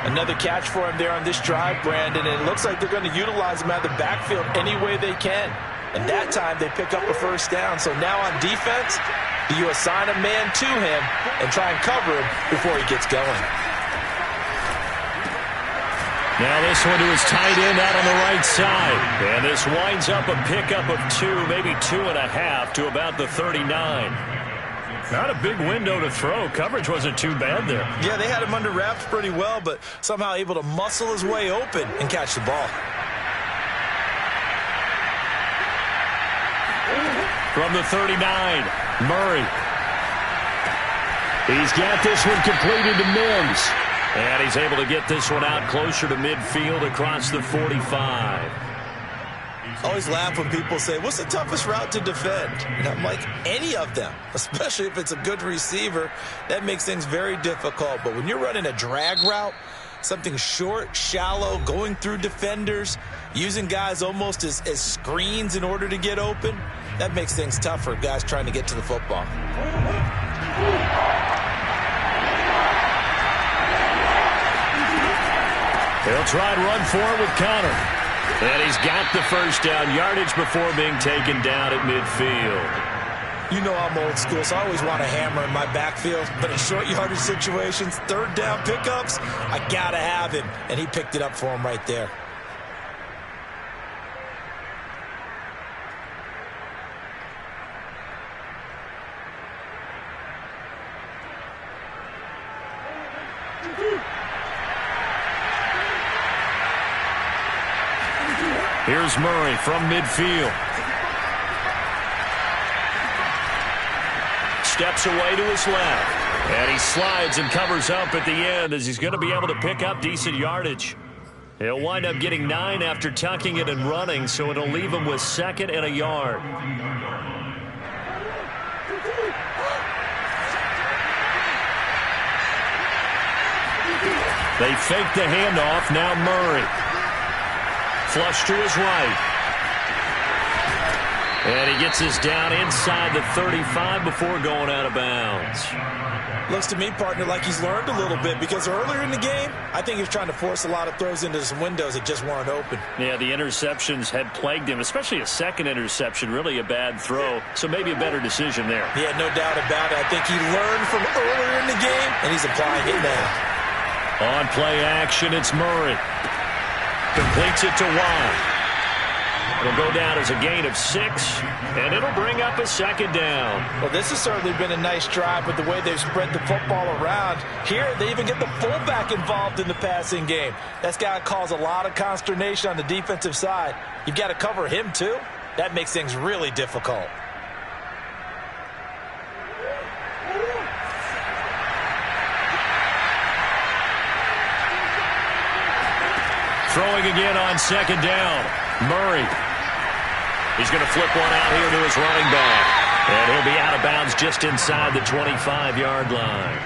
Another catch for him there on this drive, Brandon. And it looks like they're going to utilize him out of the backfield any way they can. And that time they pick up a 1st down. So now on defense, do you assign a man to him and try and cover him before he gets going? Now this one to his tight end out on the right side. And this winds up a pickup of 2, maybe 2.5 to about the 39. Not a big window to throw. Coverage wasn't too bad there. Yeah, they had him under wraps pretty well, but somehow able to muscle his way open and catch the ball. From the 39, Murray. He's got this one completed to Mims. And he's able to get this one out closer to midfield across the 45. I always laugh when people say, what's the toughest route to defend? And I'm like, any of them, especially if it's a good receiver. That makes things very difficult. But when you're running a drag route, something short, shallow, going through defenders, using guys almost as screens in order to get open, that makes things tough for guys trying to get to the football. They'll try and run for it with Conner. And he's got the 1st down, yardage before being taken down at midfield. You know I'm old school, so I always want to hammer in my backfield. But in short yardage situations, 3rd down pickups, I got to have him. And he picked it up for him right there. Here's Murray from midfield. Steps away to his left. And he slides and covers up at the end as he's going to be able to pick up decent yardage. He'll wind up getting 9 after tucking it and running, so it'll leave him with 2nd and a yard. They fake the handoff. Now Murray. Flush to his right. And he gets this down inside the 35 before going out of bounds. Looks to me, partner, like he's learned a little bit, because earlier in the game, I think he was trying to force a lot of throws into some windows that just weren't open. Yeah, the interceptions had plagued him, especially a second interception, really a bad throw. So maybe a better decision there. Yeah, no doubt about it. I think he learned from earlier in the game, and he's applying it now. On play action, it's Murray. Completes it to Watt. It'll go down as a gain of 6, and it'll bring up a 2nd down. Well, this has certainly been a nice drive with the way they've spread the football around. Here, they even get the fullback involved in the passing game. That's got to cause a lot of consternation on the defensive side. You've got to cover him, too. That makes things really difficult. Throwing again on 2nd down. Murray. He's going to flip one out here to his running back. And he'll be out of bounds just inside the 25-yard line.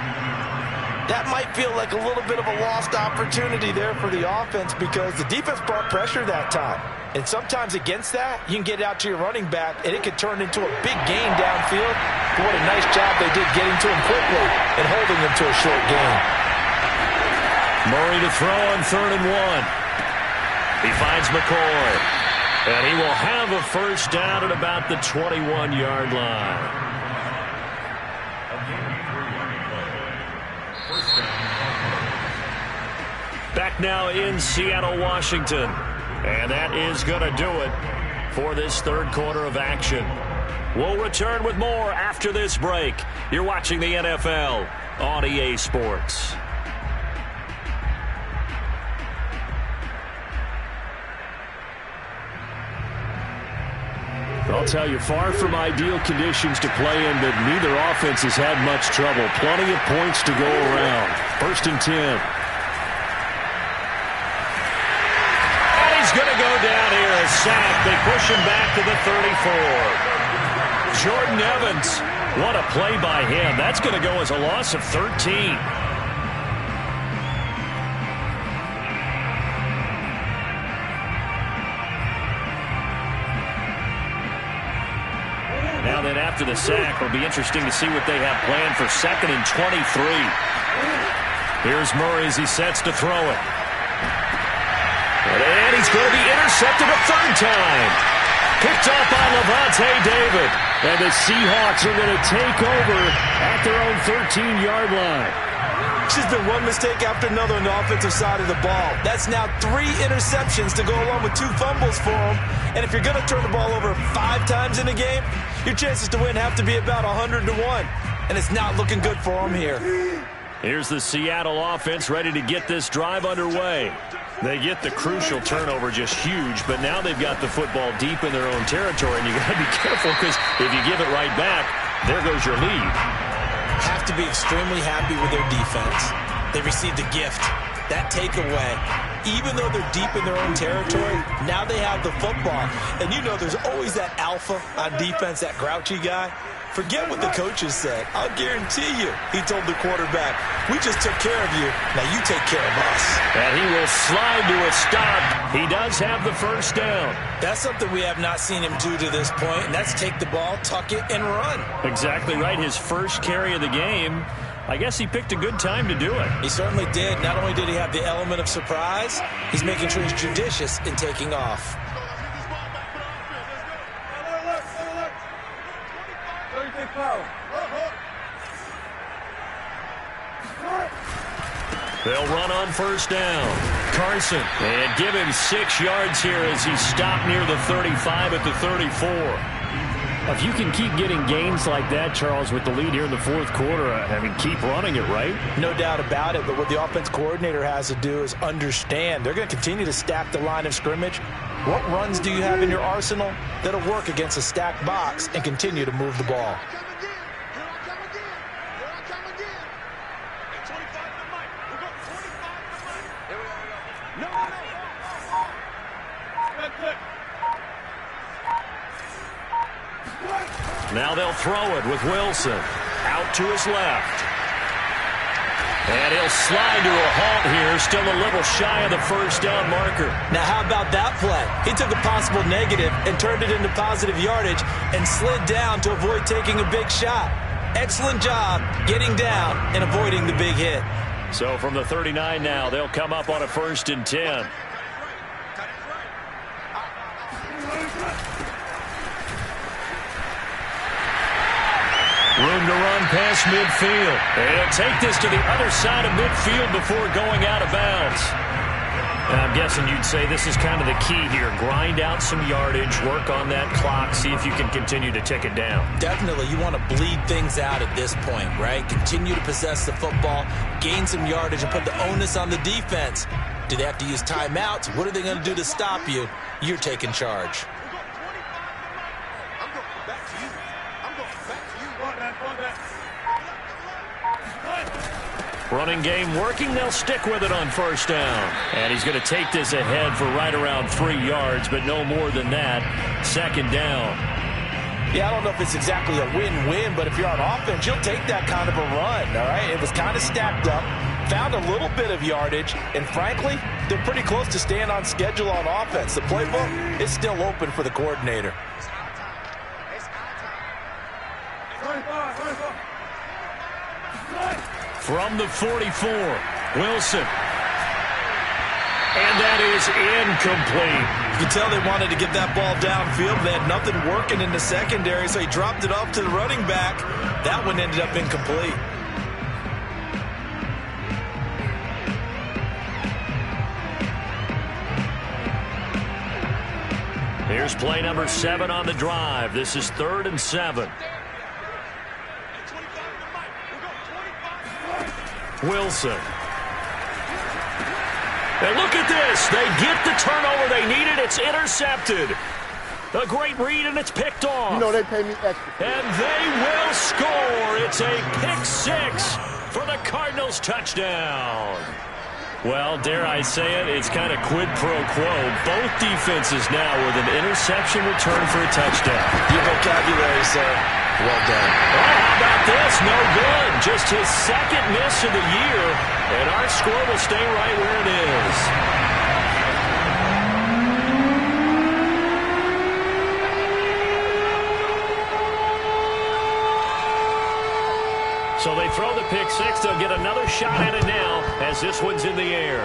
That might feel like a little bit of a lost opportunity there for the offense, because the defense brought pressure that time. And sometimes against that, you can get out to your running back, and it could turn into a big gain downfield. But what a nice job they did getting to him quickly and holding him to a short gain. Murray to throw on 3rd and 1. He finds McCoy. And he will have a first down at about the 21-yard line. Back now in Seattle, Washington. And that is going to do it for this 3rd quarter of action. We'll return with more after this break. You're watching the NFL on EA Sports. I'll tell you, far from ideal conditions to play in, but neither offense has had much trouble. Plenty of points to go around. 1st and 10. And he's going to go down here, a sack. They push him back to the 34. Jordan Evans, what a play by him. That's going to go as a loss of 13. Now then, after the sack, it'll be interesting to see what they have planned for 2nd and 23. Here's Murray as he sets to throw it. And he's going to be intercepted a 3rd time. Picked up by Lavonte David. And the Seahawks are going to take over at their own 13-yard line. It's just been one mistake after another on the offensive side of the ball. That's now 3 interceptions to go along with 2 fumbles for them. And if you're going to turn the ball over 5 times in a game, your chances to win have to be about 100 to 1. And it's not looking good for them here. Here's the Seattle offense ready to get this drive underway. They get the crucial turnover, just huge, but now they've got the football deep in their own territory, and you got to be careful, because if you give it right back, there goes your lead. Have to be extremely happy with their defense. They received a gift. That takeaway, even though they're deep in their own territory, now they have the football. And you know there's always that alpha on defense, that grouchy guy. Forget what the coaches said. I'll guarantee you, he told the quarterback, we just took care of you, now you take care of us. And he will slide to a stop. He does have the first down. That's something we have not seen him do to this point, and that's take the ball, tuck it, and run. Exactly right. His first carry of the game. I guess he picked a good time to do it. He certainly did. Not only did he have the element of surprise, he's making sure he's judicious in taking off. They'll run on first down. Carson, and give him 6 yards here as he stopped near the 35 at the 34. If you can keep getting gains like that, Charles, with the lead here in the fourth quarter, I mean, keep running it, right? No doubt about it, but what the offense coordinator has to do is understand they're going to continue to stack the line of scrimmage. What runs do you have in your arsenal that'll work against a stacked box and continue to move the ball? Now they'll throw it with Wilson. Out to his left. And he'll slide to a halt here, still a little shy of the first down marker. Now how about that play? He took a possible negative and turned it into positive yardage and slid down to avoid taking a big shot. Excellent job getting down and avoiding the big hit. So from the 39 now, they'll come up on a 1st and 10. Room to run past midfield. And he'll take this to the other side of midfield before going out of bounds. And I'm guessing you'd say this is kind of the key here. Grind out some yardage, work on that clock, see if you can continue to tick it down. Definitely, you want to bleed things out at this point, right? Continue to possess the football, gain some yardage, and put the onus on the defense. Do they have to use timeouts? What are they going to do to stop you? You're taking charge. Running game working. They'll stick with it on 1st down. And he's going to take this ahead for right around 3 yards, but no more than that. 2nd down. Yeah, I don't know if it's exactly a win-win, but if you're on offense, you'll take that kind of a run, all right? It was kind of stacked up, found a little bit of yardage, and frankly, they're pretty close to staying on schedule on offense. The playbook is still open for the coordinator. From the 44, Wilson. And that is incomplete. You can tell they wanted to get that ball downfield. They had nothing working in the secondary, so he dropped it off to the running back. That one ended up incomplete. Here's play number 7 on the drive. This is 3rd and 7. Wilson. And look at this. They get the turnover they needed. It's intercepted. A great read, and it's picked off. You know they pay me extra. And they will score. It's a pick 6 for the Cardinals touchdown. Well, dare I say it, it's kind of quid pro quo. Both defenses now with an interception return for a touchdown. Your vocabulary, sir. Well done. Oh, how about this? No good. Just his 2nd miss of the year, and our score will stay right where it is. So they throw the pick 6. They'll get another shot at it now as this one's in the air.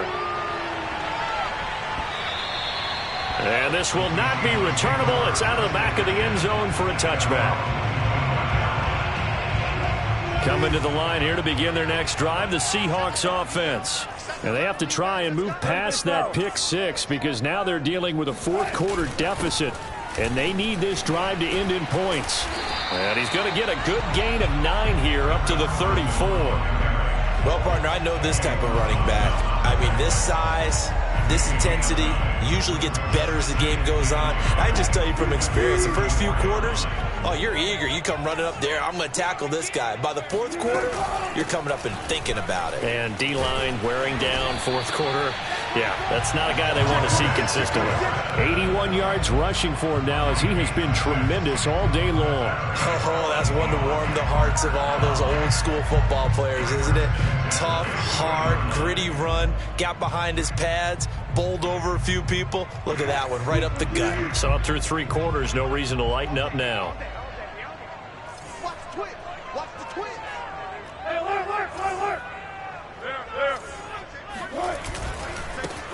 And this will not be returnable. It's out of the back of the end zone for a touchback. Coming to the line here to begin their next drive, the Seahawks offense. And they have to try and move past that pick 6 because now they're dealing with a 4th quarter deficit. And they need this drive to end in points. And he's going to get a good gain of 9 here up to the 34. Well, partner, I know this type of running back. I mean, this size, this intensity usually gets better as the game goes on. I just tell you from experience, the first few quarters, oh, you're eager. You come running up there. I'm going to tackle this guy. By the 4th quarter, you're coming up and thinking about it. And D-line wearing down 4th quarter. Yeah, that's not a guy they want to see consistently. 81 yards rushing for him now as he has been tremendous all day long. Oh, that's one to warm the hearts of all those old school football players, isn't it? Tough, hard, gritty run, got behind his pads, bowled over a few people. Look at that one, right up the gut. So up through 3 quarters, no reason to lighten up now. Watch the twitch. Watch the twitch.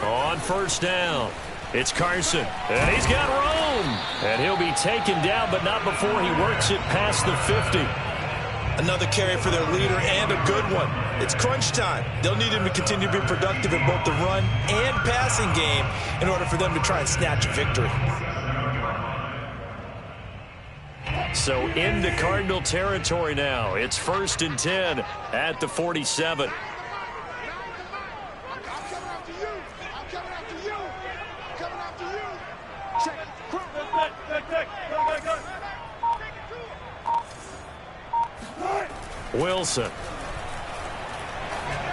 On 1st down, it's Carson, and he's got room. And he'll be taken down, but not before he works it past the 50. Another carry for their leader and a good one. It's crunch time. They'll need him to continue to be productive in both the run and passing game in order for them to try and snatch a victory. So into Cardinal territory now. It's 1st and 10 at the 47. Wilson.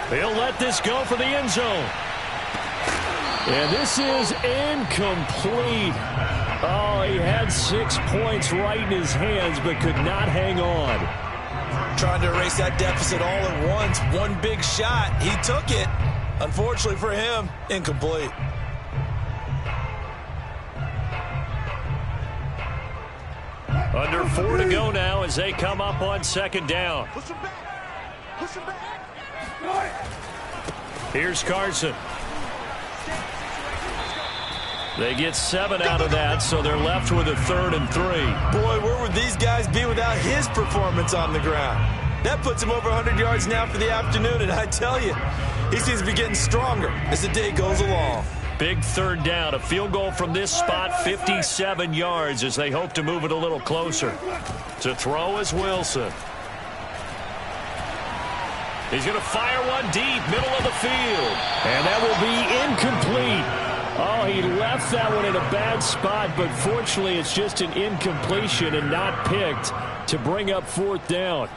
He'll let this go for the end zone. And this is incomplete. Oh, he had 6 points right in his hands, but could not hang on. Trying to erase that deficit all at once. One big shot. He took it. Unfortunately for him, incomplete. Under 4 to go now as they come up on 2nd down. Push him back. Push him back. Here's Carson. They get 7 out of that, so they're left with a 3rd and 3. Boy, where would these guys be without his performance on the ground? That puts him over 100 yards now for the afternoon, and I tell you, he seems to be getting stronger as the day goes along. Big 3rd down. A field goal from this spot, 57 yards as they hope to move it a little closer. To throw is Wilson. He's going to fire one deep, middle of the field. And that will be incomplete. Oh, he left that one in a bad spot, but fortunately it's just an incompletion and not picked to bring up 4th down.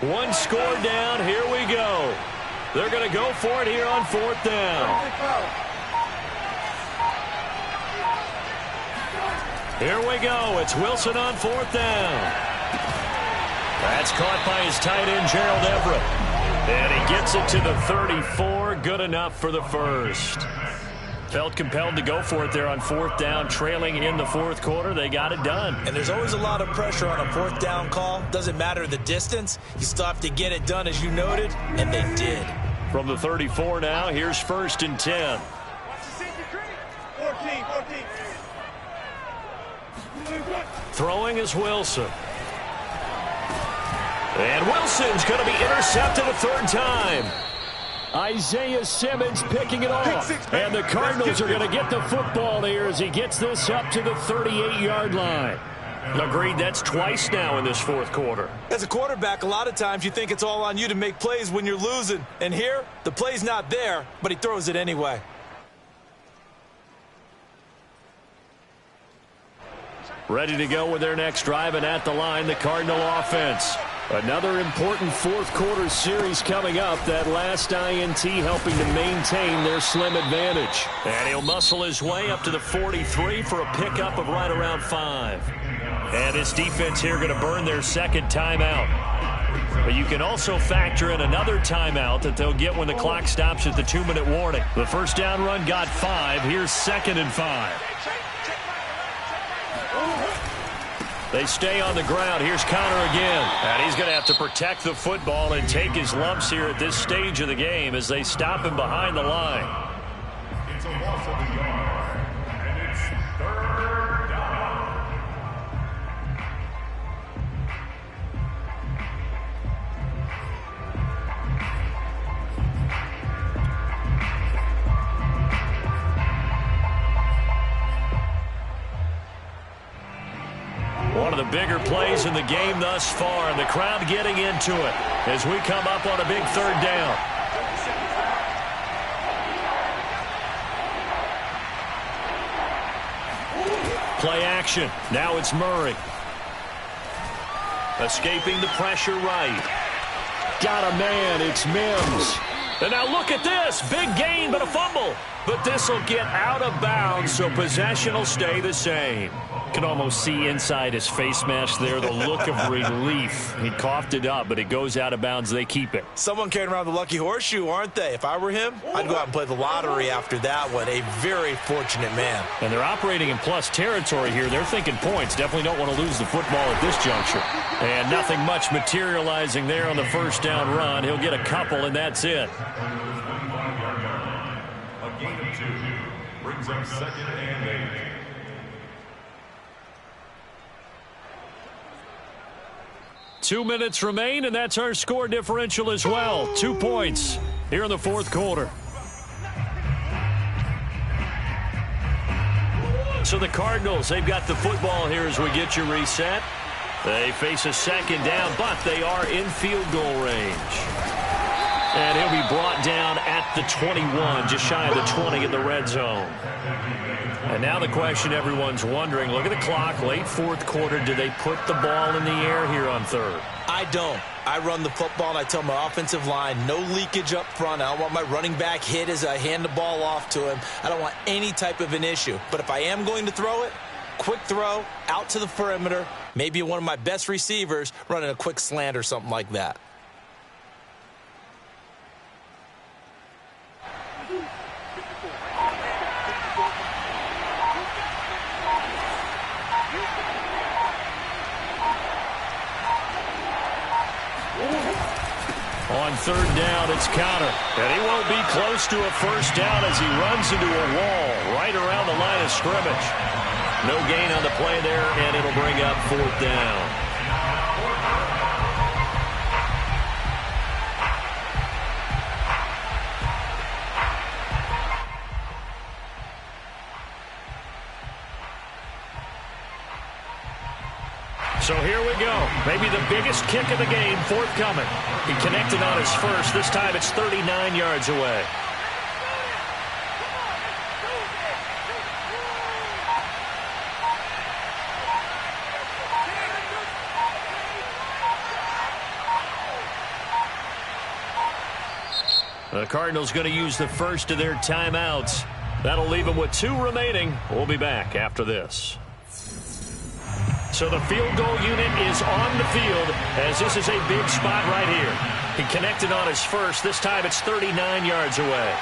One score down. Here we go. They're going to go for it here on 4th down. Here we go. It's Wilson on 4th down. That's caught by his tight end, Gerald Everett. And he gets it to the 34. Good enough for the first. Felt compelled to go for it there on 4th down, trailing in the 4th quarter. They got it done. And there's always a lot of pressure on a 4th down call. Doesn't matter the distance. You still have to get it done, as you noted, and they did. From the 34 now, here's 1st and 10. 14. Throwing is Wilson. And Wilson's going to be intercepted a 3rd time. Isaiah Simmons picking it off. And the Cardinals are going to get the football here as he gets this up to the 38-yard line. Agreed, that's twice now in this 4th quarter. As a quarterback, a lot of times you think it's all on you to make plays when you're losing. And here, the play's not there, but he throws it anyway. Ready to go with their next drive, and at the line, the Cardinal offense. Another important 4th quarter series coming up. That last INT helping to maintain their slim advantage. And he'll muscle his way up to the 43 for a pickup of right around 5. And his defense here going to burn their 2nd timeout. But you can also factor in another timeout that they'll get when the clock stops at the 2-minute warning. The 1st down run got 5. Here's 2nd and 5. They stay on the ground. Here's Connor again. And he's going to have to protect the football and take his lumps here at this stage of the game as they stop him behind the line. It's a loss of a yard, and it's 3rd down. One of the bigger plays in the game thus far, and the crowd getting into it as we come up on a big 3rd down. Play action. Now it's Murray. Escaping the pressure right. Got a man. It's Mims. And now look at this. Big gain, but a fumble. But this will get out of bounds, so possession will stay the same. You can almost see inside his face mask there the look of relief. He coughed it up, but it goes out of bounds. They keep it. Someone carrying around the lucky horseshoe, aren't they? If I were him, I'd go out and play the lottery after that one. A very fortunate man. And they're operating in plus territory here. They're thinking points. Definitely don't want to lose the football at this juncture. And nothing much materializing there on the first down run. He'll get a couple, and that's it. A gain of 2 brings up 2nd and 8. Two minutes remain, and that's our score differential as well. 2 points here in the fourth quarter. So the Cardinals, they've got the football here as we get you reset. They face a second down, but they are in field goal range. And he'll be brought down at the 21, just shy of the 20 in the red zone. And now the question everyone's wondering, look at the clock, late fourth quarter, do they put the ball in the air here on third? I don't. I run the football, and I tell my offensive line, no leakage up front. I don't want my running back hit as I hand the ball off to him. I don't want any type of an issue. But if I am going to throw it, quick throw, out to the perimeter, maybe one of my best receivers running a quick slant or something like that. On third down, it's Counter. And he won't be close to a first down as he runs into a wall right around the line of scrimmage. No gain on the play there, and it'll bring up fourth down. So here we go. Maybe the biggest kick of the game forthcoming. He connected on his first. This time it's 39 yards away. The Cardinals going to use the first of their timeouts. That'll leave them with 2 remaining. We'll be back after this. So the field goal unit is on the field as this is a big spot right here. He connected on his first. This time it's 39 yards away.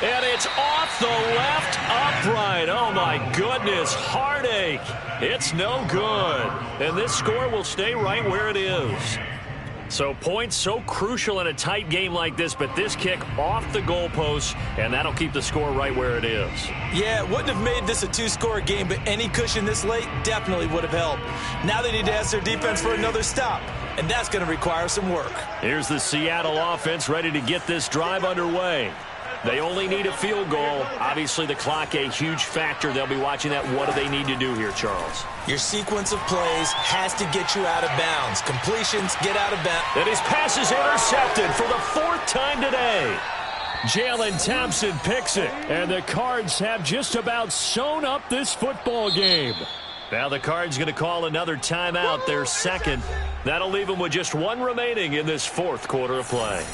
And it's off the left upright. Oh, my goodness. Heartache. It's no good. And this score will stay right where it is. So points so crucial in a tight game like this, but this kick off the goalpost, and that'll keep the score right where it is. Yeah, it wouldn't have made this a 2-score game, but any cushion this late definitely would have helped. Now they need to ask their defense for another stop, and that's going to require some work. Here's the Seattle offense ready to get this drive underway. They only need a field goal. Obviously, the clock a huge factor. They'll be watching that. What do they need to do here, Charles? Your sequence of plays has to get you out of bounds. Completions, get out of bounds. And his pass is intercepted for the 4th time today. Jalen Thompson picks it. And the Cards have just about sewn up this football game. Now the Cards going to call another timeout, their second. That'll leave them with just 1 remaining in this 4th quarter of play.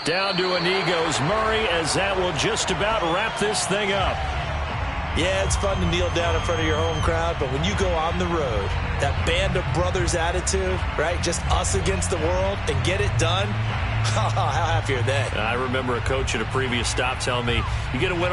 Down to a knee goes Murray, as that will just about wrap this thing up. Yeah, it's fun to kneel down in front of your home crowd, but when you go on the road, that band of brothers attitude, right, just us against the world, and get it done, how happy are they? I remember a coach at a previous stop telling me, you get a win